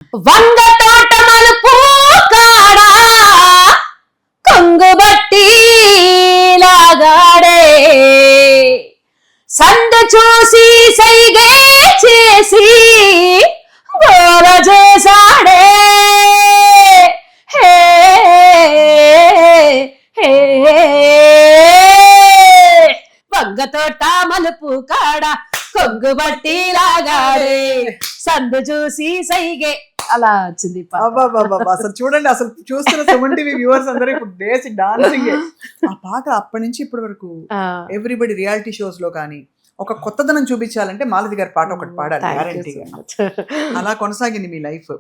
వంగ తోట మలుపు కాడా కొంగుబట్టి లాగాడే సందు చూసి సైగే చేసి గోల చేసాడే హే హే వంగ తోట మలుపు కాడా కొంగుబట్టి లాగాడే సందు చూసి సైగే అలా వచ్చింది. అసలు చూడండి, అసలు చూస్తున్న సుమన్ టీవీ వ్యూవర్స్ అందరూ ఇప్పుడు డేసి డాన్సింగ్. ఆ పాట అప్పటి నుంచి ఇప్పటి వరకు ఎవ్రీబడి రియాలిటీ షోస్ లో కానీ ఒక కొత్తదనం చూపించాలంటే మాలతి గారి పాట ఒకటి పాడాలి గ్యారంటీగా. అలా కొనసాగింది మీ లైఫ్.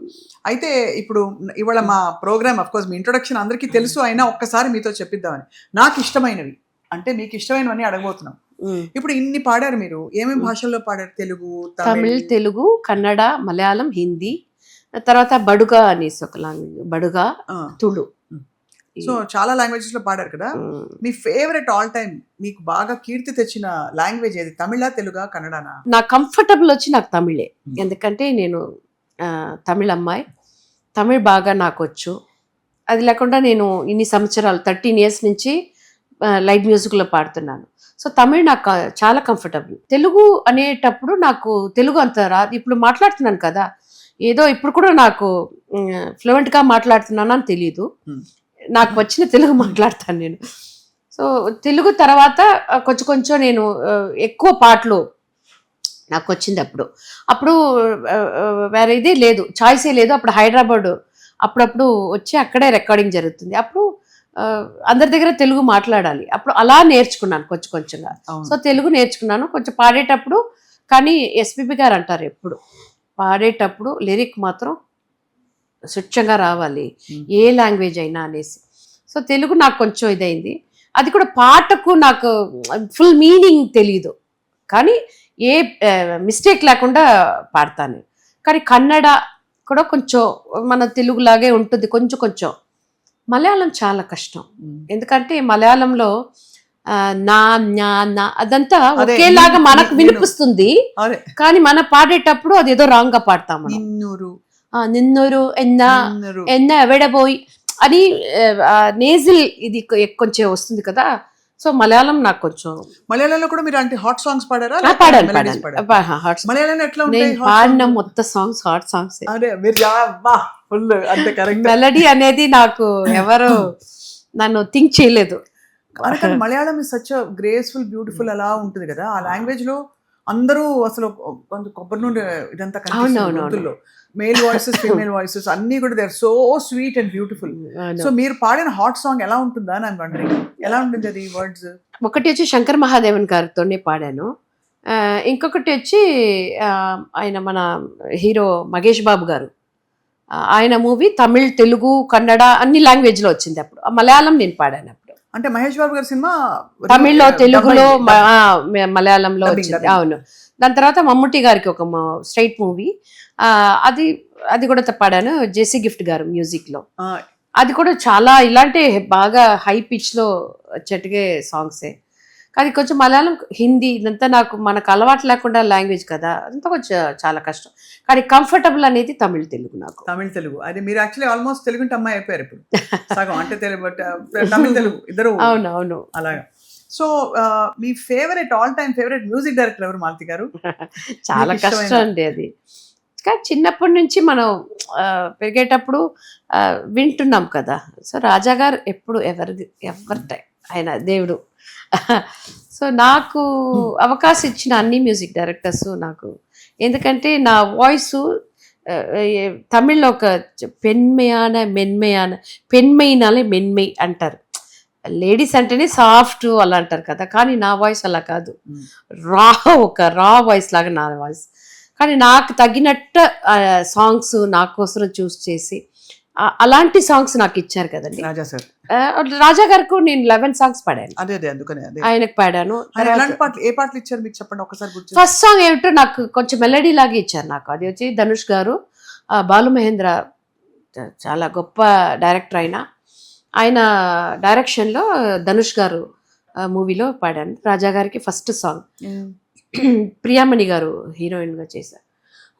అయితే ఇప్పుడు ఇవాళ మా ప్రోగ్రామ్ అఫ్ కోర్స్ మీ ఇంట్రొడక్షన్ అందరికీ తెలుసు, అయినా ఒక్కసారి మీతో చెప్పిద్దామని. నాకు ఇష్టమైనవి అంటే మీకు ఇష్టమైనవన్నీ అడగబోతున్నాం. ఇప్పుడు ఇన్ని పాడారు మీరు, ఏమేమి భాషల్లో పాడారు? తెలుగు, తమిళ్, తెలుగు, కన్నడ, మలయాళం, హిందీ, తర్వాత బడుగా అనేసి ఒక లాంగ్వేజ్, బడుగా, తుళు. సో చాలా లాంగ్వేజెస్ లో పాడారు కదా. మీ ఫేవరెట్ ఆల్ టైమ్ మీకు బాగా కీర్తి తెచ్చిన లాంగ్వేజ్ ఏది? తమిళ, తెలుగా, కన్నడనా? నాకు కంఫర్టబుల్ వచ్చి నాకు తమిళే. ఎందుకంటే నేను తమిళ అమ్మాయి, తమిళ్ బాగా నాకు వచ్చు. అది లేకుండా నేను ఇన్ని సంవత్సరాలు 13 years నుంచి లైట్ మ్యూజిక్లో పాడుతున్నాను. సో తమిళ్ నాకు చాలా కంఫర్టబుల్. తెలుగు అనేటప్పుడు నాకు తెలుగు అంత రాదు. ఇప్పుడు మాట్లాడుతున్నాను కదా, ఏదో ఇప్పుడు కూడా నాకు ఫ్లూయెంట్గా మాట్లాడుతున్నాను అని తెలియదు. నాకు వచ్చిన తెలుగు మాట్లాడతాను నేను. సో తెలుగు తర్వాత కొంచెం కొంచెం నేను ఎక్కువ పాటలు నాకు వచ్చింది. అప్పుడు వేరే ఇదే లేదు, చాయిసే లేదు. అప్పుడు హైదరాబాద్ అప్పుడప్పుడు వచ్చి అక్కడే రికార్డింగ్ జరుగుతుంది. అప్పుడు అందరి దగ్గర తెలుగు మాట్లాడాలి. అప్పుడు అలా నేర్చుకున్నాను కొంచెం కొంచెంగా. సో తెలుగు నేర్చుకున్నాను కొంచెం పాడేటప్పుడు. కానీ ఎస్పీబీ గారు అంటారు ఎప్పుడు పాడేటప్పుడు లిరిక్ మాత్రం స్వచ్ఛంగా రావాలి, ఏ లాంగ్వేజ్ అయినా అనేసి. సో తెలుగు నాకు కొంచెం ఇదైంది. అది కూడా పాటకు నాకు ఫుల్ మీనింగ్ తెలీదు, కానీ ఏ మిస్టేక్ లేకుండా పాడతాను. కానీ కన్నడ కూడా కొంచెం మన తెలుగులాగే ఉంటుంది కొంచెం కొంచెం. మలయాళం చాలా కష్టం, ఎందుకంటే మలయాళంలో నా న్యా నా అదంతా ఒకేలాగా మనకు వినిపిస్తుంది, కానీ మనం పాడేటప్పుడు అది ఏదో రాంగ్ గా పాడతాము. నిన్నూరు ఎన్న ఎవడబోయి అని నేజిల్ ఇది కొంచెం వస్తుంది కదా. సో మలయాళం నాకు కొంచెం. మలయాళంలో కూడా మీరు అంటే హాట్ సాంగ్స్ పాడారా? మలయాళం ఎట్లా ఉంటాయి? పాడిన మొత్తం సాంగ్స్ హాట్ సాంగ్స్. అంతే, మెలడీ అనేది నాకు ఎవరు నన్ను థింక్ చేయలేదు. Malayalam is such graceful, beautiful అలా ఉంటుంది కదా. ఆ లాంగ్వేజ్ లో అందరూ అసలు కొబ్బరి నుండి ఇదంతా కనిపిస్తుంది. మేల్ వాయిసెస్, ఫీమేల్ వాయిసెస్ అన్ని కూడా they are so sweet and beautiful. So మీరు పాడిన హాట్ సాంగ్ ఎలా ఉంటుందా అని వండరింగ్. ఎలా ఉంటుంది అది వర్డ్స్? ఒకటి వచ్చి శంకర్ మహాదేవన్ గారితోనే పాడాను. ఇంకొకటి వచ్చి ఆయన మన హీరో మహేష్ బాబు గారు, ఆయన మూవీ తమిళ్, తెలుగు, కన్నడ అన్ని లాంగ్వేజ్ లో వచ్చింది. అప్పుడు మలయాళం నేను పాడాను. అప్పుడు అంటే మహేష్ బాబు గారి సినిమా తమిళ్లో, తెలుగులో, మలయాళంలో వచ్చింది. అవును. దాని తర్వాత మమ్ముట్టి గారికి ఒక స్ట్రైట్ మూవీ, అది కూడా పాడాను. జేసీ గిఫ్ట్ గారు మ్యూజిక్ లో. అది కూడా చాలా ఇలాంటి బాగా హై పిచ్ లో చెట్టుగే సాంగ్సే. కానీ కొంచెం మలయాళం, హిందీ ఇదంతా నాకు మనకు అలవాటు లేకుండా లాంగ్వేజ్ కదా, అదంతా కొంచెం చాలా కష్టం. కానీ కంఫర్టబుల్ అనేది తమిళ్, తెలుగు నాకు. తమిళ్, తెలుగు అది మీరు యాక్చువల్లీ ఆల్మోస్ట్ తెలుగు అమ్మాయి అయిపోయారు ఇప్పుడు సగం. అంటే తమిళ్, తెలుగు ఇద్దరు. అవునవును, అలాగా. సో మీ favourite all time favourite music director ఎవరు మాలతి గారు? చాలా కష్టం అండి అది. కానీ చిన్నప్పటి నుంచి మనం పెరిగేటప్పుడు వింటున్నాం కదా. సో రాజా గారు ఎప్పుడు ఎవరి ఆయన దేవుడు. సో నాకు అవకాశం ఇచ్చిన అన్ని మ్యూజిక్ డైరెక్టర్స్ నాకు, ఎందుకంటే నా వాయిస్ తమిళ్లో ఒక పెన్మెయినాలే మెన్మెయ్ అంటారు. లేడీస్ అంటేనే సాఫ్ట్ అలా అంటారు కదా, కానీ నా వాయిస్ అలా కాదు. ఒక రా వాయిస్ లాగా నా వాయిస్. కానీ నాకు తగినట్టు సాంగ్స్ నా కోసం చూస్ చేసి అలాంటి సాంగ్స్ నాకు ఇచ్చారు కదండి రాజా సార్. రాజా గారికి నేను 11 songs పాడాను. అందుకనే ఆయనకు పాడాను. ఏ పాటలు ఇచ్చారు మీకు చెప్పండి ఒకసారి. ఫస్ట్ సాంగ్ ఏమిటో నాకు కొంచెం మెలడీ లాగా ఇచ్చారు నాకు. అది వచ్చి ధనుష్ గారు, బాలు మహేంద్ర చాలా గొప్ప డైరెక్టర్. ఆయన డైరెక్షన్లో ధనుష్ గారు మూవీలో పాడాను. రాజా గారికి ఫస్ట్ సాంగ్. ప్రియామణి గారు హీరోయిన్గా చేశారు.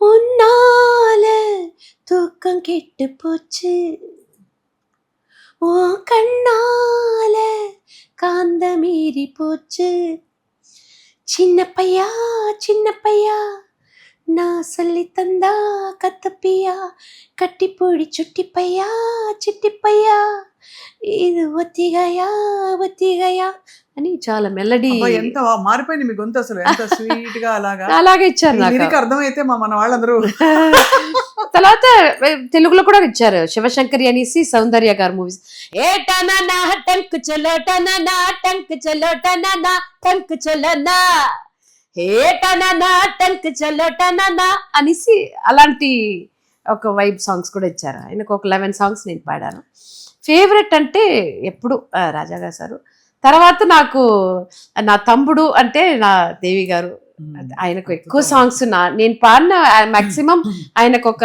ఉన్నాలే தூக்கம் கெட்டு போச்சு ஓ கண்ணால காந்த மீறி போச்சு சின்ன பையா நான் சொல்லி தந்தா கத்தப்பியா கட்டிப்பொடி சுட்டி பையா ఇది ఒత్తిగయా అని చాలా మెలడీ అబ్బా, ఎంత మారిపోయింది మీ గొంతు అసలు, ఎంత స్వీట్ గా అలాగా. అలాగే ఇచ్చారు నాకు. లిరిక్ అర్థమైతే మన వాళ్ళందరూ తర్వాత తెలుగులో కూడా ఇచ్చారు శివశంకరి అనేసి సౌందర్య గారు మూవీస్ ఏటనా టంక్ చలో టనా టంక్ చలో టనా టంక్ చలోనా ఏటనా టంక్ చలో టనా అనేసి అలాంటి ఒక వైబ్ సాంగ్స్ కూడా ఇచ్చారు. ఆయనకు ఒక 11 సాంగ్స్ నేను పాడాను. ఫేవరెట్ అంటే ఎప్పుడు రాజాగా సారు. తర్వాత నాకు నా తమ్ముడు అంటే నా దేవి గారు, ఆయనకు ఎక్కువ సాంగ్స్ నేను పాడిన మాక్సిమం ఆయనకు ఒక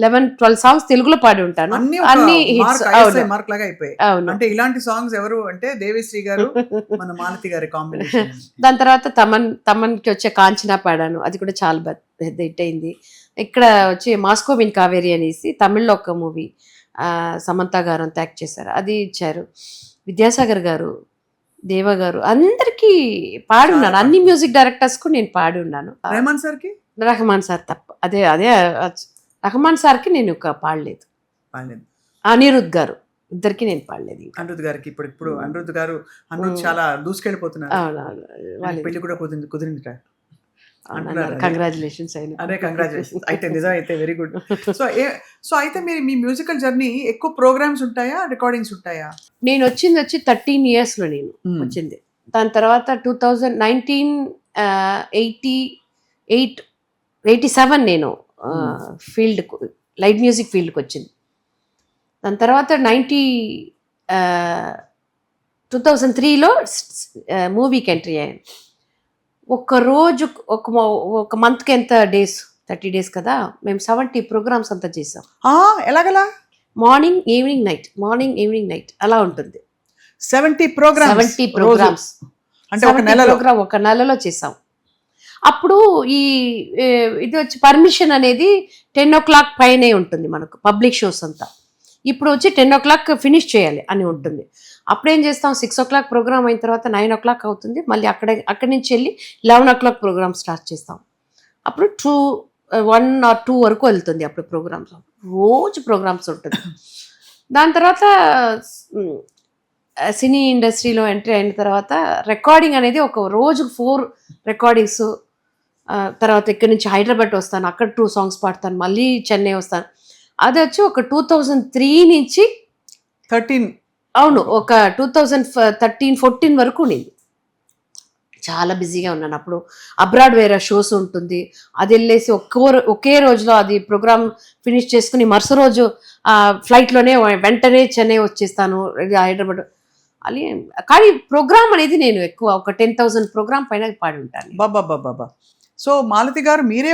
11-12 సాంగ్స్ తెలుగులో పాడి ఉంటాను. అన్ని మార్క్ లాగా అయిపోయాయి. అంటే ఇలాంటి సాంగ్స్ ఎవరు అంటే దేవిశ్రీ గారు, మన మాలతి గారి కాంబినేషన్. దాని తర్వాత తమన్కి వచ్చే కాంచనా పాడాను, అది కూడా చాలా పెద్ద హిట్ అయింది. ఇక్కడ వచ్చి మాస్కో విన్ కావేరి అనేసి తమిళ్లో ఒక మూవీ సమంత గారు అంతా యాక్ట్ చేశారు, అది ఇచ్చారు. విద్యాసాగర్ గారు, దేవ గారు అందరికీ పాడి ఉన్నాను. అన్ని మ్యూజిక్ డైరెక్టర్స్ కు నేను పాడి ఉన్నాను. రెహమాన్ సార్ తప్ప అదే రెహమాన్ సార్కి నేను పాడలేదు. అనిరుద్ గారు ఇద్దరికి నేను పాడలేదు. అనిరుద్ గారికి ఇప్పుడు అనిరుద్ చాలా దూసుకెళ్ళిపోతున్నారు. పెళ్లి కూడా కుదిరింది. కంగ్రాచులేషన్స్ అయితే నిజం అయితే వెరీ గుడ్. సో అయితే మీ మ్యూజికల్ జర్నీ ఎక్కువ ప్రోగ్రామ్స్ ఉంటాయా, రికార్డింగ్స్ ఉంటాయా? నేను వచ్చి 13 years లో నేను వచ్చింది. దాని తర్వాత 1987 నేను ఫీల్డ్ లైట్ మ్యూజిక్ ఫీల్డ్కి వచ్చింది. దాని తర్వాత 2003లో మూవీకి ఎంట్రీ అయ్యాను. ఒక రోజు ఒక మంత్కి ఎంత డేస్, 30 days కదా, మేము 70 ప్రోగ్రామ్స్ అంతా చేసాం. ఎలాగలా? మార్నింగ్ ఈవినింగ్ నైట్ అలా ఉంటుంది. 70 ప్రోగ్రామ్స్ అంటే ఒక నెలలో చేసాం. అప్పుడు ఇది వచ్చి పర్మిషన్ అనేది 10 o'clock పైనే ఉంటుంది మనకు పబ్లిక్ షోస్ అంతా. ఇప్పుడు వచ్చి 10 o'clock ఫినిష్ చేయాలి అని ఉంటుంది. అప్పుడేం చేస్తాం, 6 o'clock ప్రోగ్రామ్ అయిన తర్వాత 9 o'clock అవుతుంది. మళ్ళీ అక్కడి నుంచి వెళ్ళి 11 o'clock ప్రోగ్రామ్ స్టార్ట్ చేస్తాం. అప్పుడు 1 or 2 వరకు వెళ్తుంది. అప్పుడు ప్రోగ్రామ్స్ రోజు ప్రోగ్రామ్స్ ఉంటుంది. దాని తర్వాత సినీ ఇండస్ట్రీలో ఎంట్రీ అయిన తర్వాత రికార్డింగ్ అనేది ఒక రోజుకు 4 రికార్డింగ్స్. తర్వాత ఇక్కడి నుంచి హైదరాబాద్ వస్తాను, అక్కడ 2 songs పాడతాను, మళ్ళీ చెన్నై వస్తాను. అది వచ్చి ఒక 2003 నుంచి 13 అవును ఒక 2013-14 వరకు నేను చాలా బిజీగా ఉన్నాను. అప్పుడు అబ్రాడ్ వేరే షోస్ ఉంటుంది, అది వెళ్ళేసి ఒకే రోజులో అది ప్రోగ్రామ్ ఫినిష్ చేసుకుని మరుసటి రోజు ఫ్లైట్లోనే వెంటనే చెన్నై వచ్చేస్తాను హైదరాబాద్ అని. కానీ ప్రోగ్రామ్ అనేది నేను ఎక్కువ ఒక 10,000 ప్రోగ్రామ్ పైన పాడి ఉంటాను. బాబా. సో మాలతి గారు మీరే